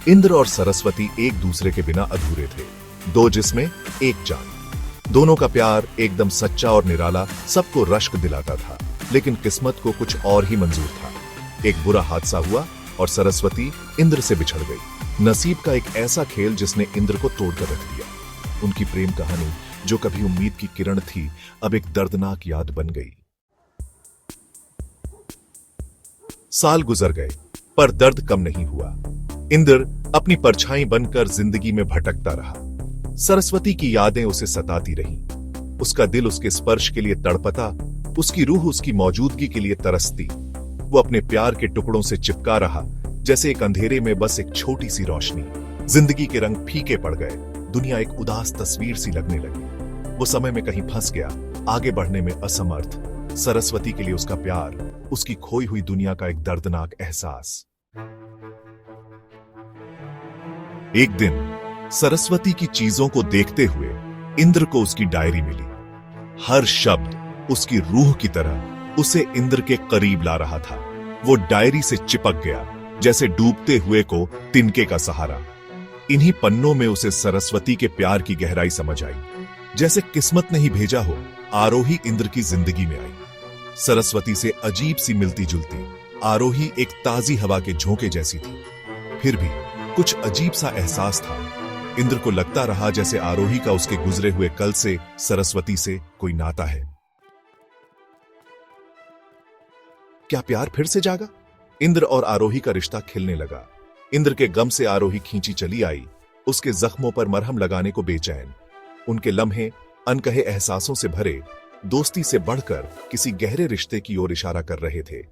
इंद्र और सरस्वती एक दूसरे के बिना अधूरे थे, दो जिस्में एक जान। दोनों का प्यार एकदम सच्चा और निराला सबको रश्क दिलाता था, लेकिन किस्मत को कुछ और ही मंजूर था। एक बुरा हादसा हुआ और सरस्वती इंद्र से बिछड़ गई। नसीब का एक ऐसा खेल जिसने इंद्र को तोड़कर रख दिया। उनकी प्रेम कहानी जो कभी उम्मीद की किरण थी, अब एक दर्दनाक याद बन गई। साल गुजर गए, पर दर्द कम नहीं हुआ। इंद्र अपनी परछाई बनकर जिंदगी में भटकता रहा। सरस्वती की यादें उसे सताती रहीं। उसका दिल उसके स्पर्श के लिए तड़पता, उसकी रूह उसकी मौजूदगी के लिए तरसती। वो अपने प्यार के टुकड़ों से चिपका रहा, जैसे एक अंधेरे में बस एक छोटी सी रोशनी। जिंदगी के रंग फीके पड़ गए, दुनिया एक उदास तस्वीर सी लगने लगी। वो समय में कहीं फंस गया, आगे बढ़ने में असमर्थ। सरस्वती के लिए उसका प्यार, उसकी खोई हुई दुनिया का एक दर्दनाक एहसास। एक दिन सरस्वती की चीजों को देखते हुए इंद्र को उसकी डायरी मिली। हर शब्द उसकी रूह की तरह उसे इंद्र के करीब ला रहा था। वो डायरी से चिपक गया, जैसे डूबते हुए को तिनके का सहारा। इन्हीं पन्नों में उसे सरस्वती के प्यार की गहराई समझ आई। जैसे किस्मत ने ही भेजा हो, आरोही इंद्र की जिंदगी में आई। सरस्वती से अजीब सी मिलती जुलती, आरोही एक ताजी हवा के झोंके जैसी थी। फिर भी कुछ अजीब सा एहसास था। इंद्र को लगता रहा जैसे आरोही का उसके गुजरे हुए कल से सरस्वती से कोई नाता है। क्या प्यार फिर से जागा? इंद्र और आरोही का रिश्ता खिलने लगा। इंद्र के गम से आरोही खींची चली आई, उसके जख्मों पर मरहम लगाने को बेचैन। उनके लम्हे अनकहे एहसासों से भरे, दोस्ती से बढ़कर किसी गहरे रिश्ते की ओर इशारा कर रहे थे।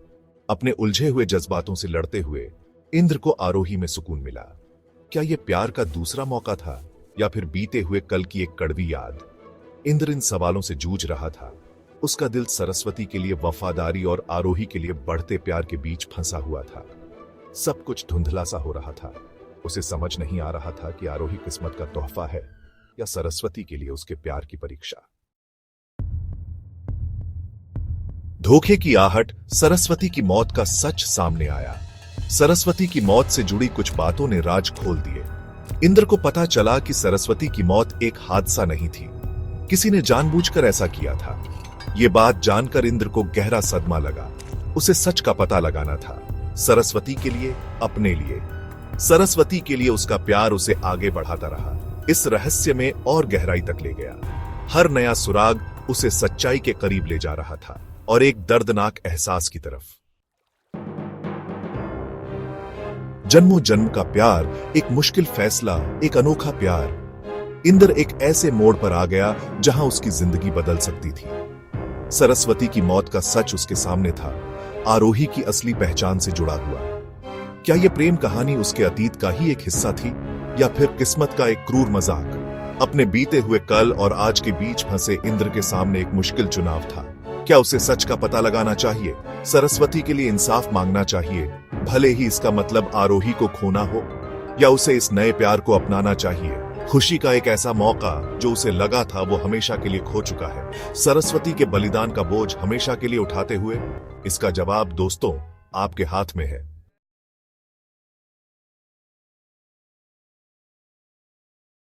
अपने उलझे हुए जज्बातों से लड़ते हुए इंद्र को आरोही में सुकून मिला। क्या यह प्यार का दूसरा मौका था, या फिर बीते हुए कल की एक कड़वी याद? इंद्र इन सवालों से जूझ रहा था। उसका दिल सरस्वती के लिए वफादारी और आरोही के लिए बढ़ते प्यार के बीच फंसा हुआ था। सब कुछ धुंधला सा हो रहा था। उसे समझ नहीं आ रहा था कि आरोही किस्मत का तोहफा है या सरस्वती के लिए उसके प्यार की परीक्षा। धोखे की आहट, सरस्वती की मौत का सच सामने आया। सरस्वती की मौत से जुड़ी कुछ बातों ने राज खोल दिए। इंद्र को पता चला कि सरस्वती की मौत एक हादसा नहीं थी, किसी ने जानबूझकर ऐसा किया था। यह बात जानकर इंद्र को गहरा सदमा लगा। उसे सच का पता लगाना था, सरस्वती के लिए, अपने लिए। सरस्वती के लिए उसका प्यार उसे आगे बढ़ाता रहा, इस रहस्य में और गहराई तक ले गया। हर नया सुराग उसे सच्चाई के करीब ले जा रहा था, और एक दर्दनाक एहसास की तरफ। जन्मों जन्म का प्यार, एक मुश्किल फैसला, एक अनोखा प्यार। इंद्र एक ऐसे मोड़ पर आ गया जहां उसकी जिंदगी बदल सकती थी। सरस्वती की मौत का सच उसके सामने था, आरोही की असली पहचान से जुड़ा हुआ। क्या यह प्रेम कहानी उसके अतीत का ही एक हिस्सा थी, या फिर किस्मत का एक क्रूर मजाक? अपने बीते हुए कल और आज के बीच फंसे इंद्र के सामने एक मुश्किल चुनाव था। क्या उसे सच का पता लगाना चाहिए, सरस्वती के लिए इंसाफ मांगना चाहिए, भले ही इसका मतलब आरोही को खोना हो, या उसे इस नए प्यार को अपनाना चाहिए? खुशी का एक ऐसा मौका जो उसे लगा था वो हमेशा के लिए खो चुका है। सरस्वती के बलिदान का बोझ हमेशा के लिए उठाते हुए? इसका जवाब दोस्तों आपके हाथ में है।